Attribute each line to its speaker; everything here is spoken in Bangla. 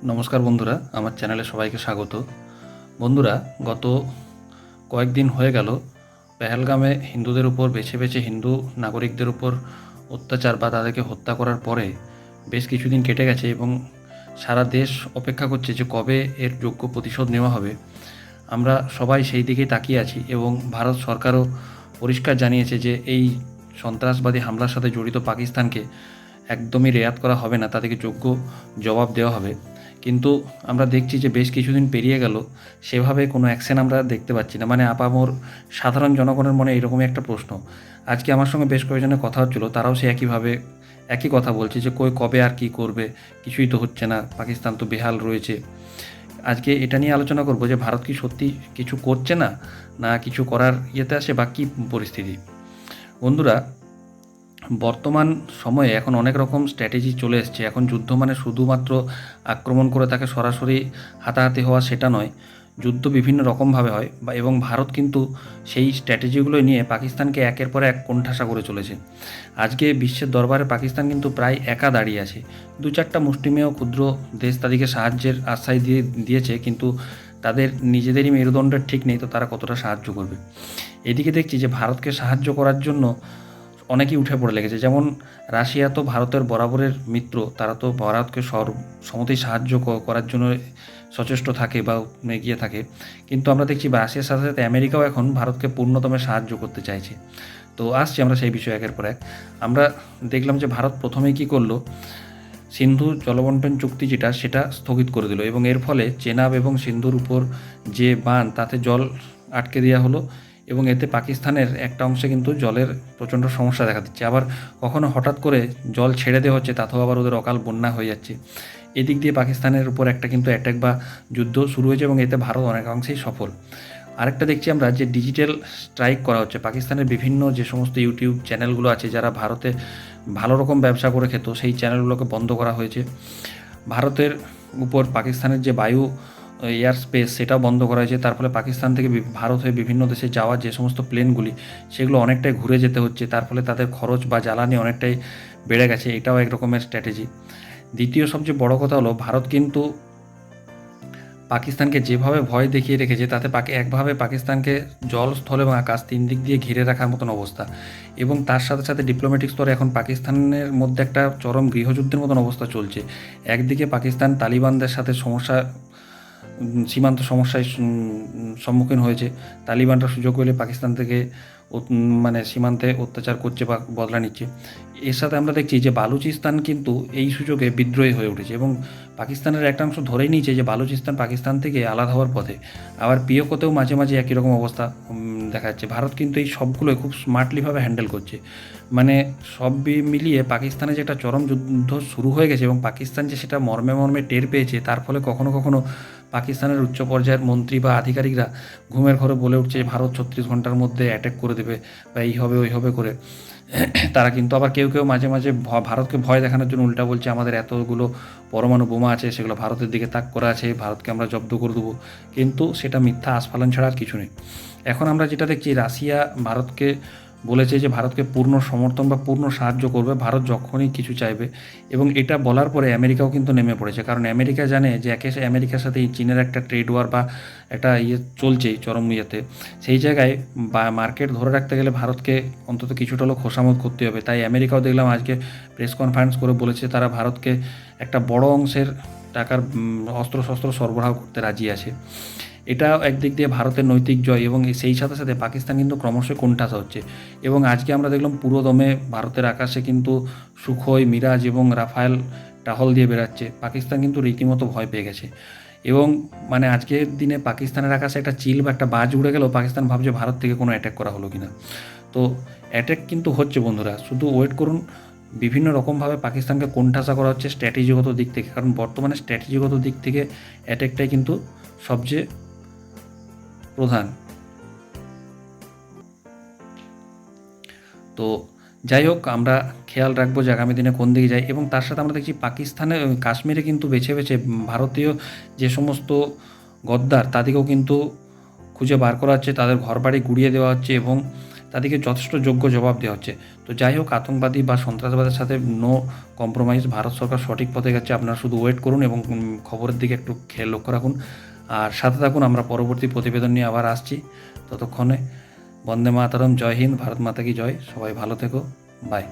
Speaker 1: নমস্কার বন্ধুরা, আমার চ্যানেলে সবাইকে স্বাগত। বন্ধুরা, গত কয়েকদিন হয়ে গেল পেহেলগামে হিন্দুদের উপর বেছে বেছে হিন্দু নাগরিকদের উপর অত্যাচার বা তাদেরকে হত্যা করার পরে বেশ কিছুদিন কেটে গেছে এবং সারা দেশ অপেক্ষা করছে যে কবে এর যোগ্য প্রতিশোধ নেওয়া হবে। আমরা সবাই সেই দিকেই তাকিয়ে আছি এবং ভারত সরকারও পরিষ্কার জানিয়েছে যে এই সন্ত্রাসবাদী হামলার সাথে জড়িত পাকিস্তানকে একদমই রেয়াত করা হবে না, তাদেরকে যোগ্য জবাব দেওয়া হবে। কিন্তু আমরা দেখছি যে বেশ কিছুদিন পেরিয়ে গেল, সেভাবে কোনো অ্যাকশন আমরা দেখতে পাচ্ছি না। মানে আপামর সাধারণ জনগণের মনে এরকমই একটা প্রশ্ন। আজকে আমার সঙ্গে বেশ কয়েকজনের কথা হচ্ছিল, তারাও সে একই কথা বলছে যে কবে আর কি করবে, কিছুই তো হচ্ছে না, পাকিস্তান তো বেহাল রয়েছে। আজকে এটা নিয়ে আলোচনা করব যে ভারত কি সত্যি কিছু করছে না, না কিছু করার ইয়েতে আসে, বা কী পরিস্থিতি। বন্ধুরা, বর্তমান সময়ে এখন অনেক রকম স্ট্র্যাটেজি চলে এসছে। এখন যুদ্ধ মানে শুধুমাত্র আক্রমণ করে তাকে সরাসরি হাতাহাতি হওয়া সেটা নয়, যুদ্ধ বিভিন্ন রকমভাবে হয় এবং ভারত কিন্তু সেই স্ট্র্যাটেজিগুলো নিয়ে পাকিস্তানকে একের পর এক কোণঠাসা করে চলেছে। আজকে বিশ্বের দরবারে পাকিস্তান কিন্তু প্রায় একা দাঁড়িয়ে আছে। দু চারটা মুষ্টিমেয় ক্ষুদ্র দেশ তাদেরকে সাহায্যের আশ্বাস দিয়েছে, কিন্তু তাদের নিজেদেরই মেরুদণ্ডের ঠিক নেই, তো তারা কতটা সাহায্য করবে। এদিকে দেখছি যে ভারতকে সাহায্য করার জন্য অনেকেই উঠে পড়ে লেগেছে। যেমন রাশিয়া তো ভারতের বরাবরের মিত্র, তারা তো ভারতকে সমতেই সাহায্য করার জন্য সচেষ্ট থাকে বা এগিয়ে থাকে। কিন্তু আমরা দেখছি রাশিয়ার সাথে সাথে আমেরিকাও এখন ভারতকে পূর্ণতমে সাহায্য করতে চাইছে। তো আসছি আমরা সেই বিষয়ে একের পর এক। আমরা দেখলাম যে ভারত প্রথমেই কী করলো, সিন্ধু জলবন্টন চুক্তি যেটা সেটা স্থগিত করে দিল এবং এর ফলে চেনাব এবং সিন্ধুর উপর যে বাঁধ তাতে জল আটকে দেওয়া হলো এবং এতে পাকিস্তানের একটা অংশে কিন্তু জলের প্রচণ্ড সমস্যা দেখা দিচ্ছে। আবার কখনো হঠাৎ করে জল ছেড়ে দেওয়া হচ্ছে, তাতেও আবার ওদের অকাল বন্যা হয়ে যাচ্ছে। এদিক দিয়ে পাকিস্তানের উপর একটা কিন্তু অ্যাটাক বা যুদ্ধ শুরু হয়েছে এবং এতে ভারত অনেকাংশেই সফল। আরেকটা দেখছি আমরা যে ডিজিটাল স্ট্রাইক করা হচ্ছে। পাকিস্তানের বিভিন্ন যে সমস্ত ইউটিউব চ্যানেলগুলো আছে যারা ভারতে ভালো রকম ব্যবসা করে খেত, সেই চ্যানেলগুলোকে বন্ধ করা হয়েছে। ভারতের উপর পাকিস্তানের যে বায়ু এয়ার স্পেস সেটাও বন্ধ করা হয়েছে। তার ফলে পাকিস্তান থেকে ভারত হয়ে বিভিন্ন দেশে যাওয়া যে সমস্ত প্লেনগুলি সেগুলো অনেকটাই ঘুরে যেতে হচ্ছে, তার ফলে তাদের খরচ বা জ্বালানি অনেকটাই বেড়ে গেছে। এটাও এক রকমের স্ট্র্যাটেজি। দ্বিতীয় সবচেয়ে বড় কথা হলো, ভারত কিন্তু পাকিস্তানকে যেভাবে ভয় দেখিয়ে রেখেছে তাতে একভাবে পাকিস্তানকে জল, স্থল এবং আকাশ তিন দিক দিয়ে ঘিরে রাখার মতন অবস্থা। এবং তার সাথে সাথে ডিপ্লোম্যাটিক স্তরে এখন পাকিস্তানের মধ্যে একটা চরম গৃহযুদ্ধের মতন অবস্থা চলছে। একদিকে পাকিস্তান তালিবানদের সাথে সীমান্ত সমস্যায় সম্মুখীন হয়েছে। তালিবানরা সুযোগ পেলে পাকিস্তান থেকে মানে সীমান্তে অত্যাচার করছে বা বদলা নিচ্ছে। এর সাথে আমরা দেখছি যে বালুচিস্তান কিন্তু এই সুযোগে বিদ্রোহী হয়ে উঠেছে এবং পাকিস্তানের একটা অংশ ধরেই নিয়েছে যে বালুচিস্তান পাকিস্তান থেকে আলাদা হওয়ার পথে। আবার পিওকোতেও মাঝে মাঝে একই রকম অবস্থা দেখা যাচ্ছে। ভারত কিন্তু এই সবগুলোই খুব স্মার্টলিভাবে হ্যান্ডেল করছে। মানে সব মিলিয়ে পাকিস্তানে যে একটা চরম যুদ্ধ শুরু হয়ে গেছে এবং পাকিস্তান যে সেটা মর্মে মর্মে টের পেয়েছে, তার ফলে কখনো কখনো পাকিস্তানের উচ্চ পর্যায়ের মন্ত্রী বা আধিকারিকরা ঘুমের ঘরে বলে উঠছে যে ভারত 36 ঘন্টার মধ্যে অ্যাটাক করে দেবে বা এই হবে ওই হবে করে। তারা কিন্তু আবার কেউ কেউ মাঝে মাঝে ভারতকে ভয় দেখানোর জন্য উল্টা বলছে আমাদের এতগুলো পরমাণু বোমা আছে, সেগুলো ভারতের দিকে তাক করা আছে, ভারতকে আমরা জব্দ করে দেবো। কিন্তু সেটা মিথ্যা আস্ফালন ছাড়া আর কিছু নেই। এখন আমরা যেটা দেখছি, রাশিয়া ভারতকে বলেছে যে ভারতকে পূর্ণ সমর্থন বা পূর্ণ সাহায্য করবে ভারত যখনই কিছু চাইবে। এবং এটা বলার পরে আমেরিকাও কিন্তু নেমে পড়েছে, কারণ আমেরিকা জানে যে আমেরিকার সাথে চীনের একটা ট্রেড ওয়ার বা একটা চলছেই চরম ইয়েতে। সেই জায়গায় বা মার্কেট ধরে রাখতে গেলে ভারতকে অন্তত কিছুটা হলেও খোসামত করতে হবে। তাই আমেরিকাও দেখলাম আজকে প্রেস কনফারেন্স করে বলেছে তারা ভারতকে একটা বড় অংশের টাকার অস্ত্রশস্ত্র সরবরাহ করতে রাজি আছে। এটাও একদিক দিয়ে ভারতের নৈতিক জয় এবং সেই সাথে সাথে পাকিস্তান কিন্তু ক্রমশই কোণঠাসা হচ্ছে। এবং আজকে আমরা দেখলাম পুরো দমে ভারতের আকাশে কিন্তু সুখোই, মিরাজ এবং রাফায়েল টহল দিয়ে বেড়াচ্ছে। পাকিস্তান কিন্তু রীতিমতো ভয় পেয়ে গেছে। এবং মানে আজকের দিনে পাকিস্তানের আকাশে একটা চিল বা একটা বাজ উড়ে গেলেও পাকিস্তান ভাবছে ভারত থেকে কোনো অ্যাটাক করা হলো কিনা। তো অ্যাটাক কিন্তু হচ্ছে বন্ধুরা, শুধু ওয়েট করুন। বিভিন্ন রকমভাবে পাকিস্তানকে কোণঠাসা করা হচ্ছে স্ট্র্যাটেজিগত দিক থেকে, কারণ বর্তমানে স্ট্র্যাটেজিগত দিক থেকে অ্যাটাকটাই কিন্তু সবচেয়ে প্রধান। তো যাই হোক, আমরা খেয়াল রাখবো যে আগামী দিনে কোন দিকে যায়। এবং তার সাথে আমরা দেখছি পাকিস্তানে কাশ্মীরে কিন্তু বেছে বেছে ভারতীয় যে সমস্ত গদ্দার তাদেরকেও কিন্তু খুঁজে বার করা হচ্ছে, তাদের ঘরবাড়ি গুঁড়িয়ে দেওয়া হচ্ছে এবং তাদেরকে যথেষ্ট যোগ্য জবাব দেওয়া হচ্ছে। তো যাই হোক, আতঙ্কবাদী বা সন্ত্রাসবাদের সাথে নো কম্প্রোমাইজ, ভারত সরকার সঠিক পথে গেছে। আপনারা শুধু ওয়েট করুন এবং খবরের দিকে একটু খেয়াল লক্ষ্য রাখুন আর সাথে থাকুন। আমরা পরবর্তী প্রতিবেদন নিয়ে আবার আসছি। ততক্ষণে বন্দে মাতরম, জয় হিন্দ, ভারত মাতা কি জয়। সবাই ভালো থেকো, বাই।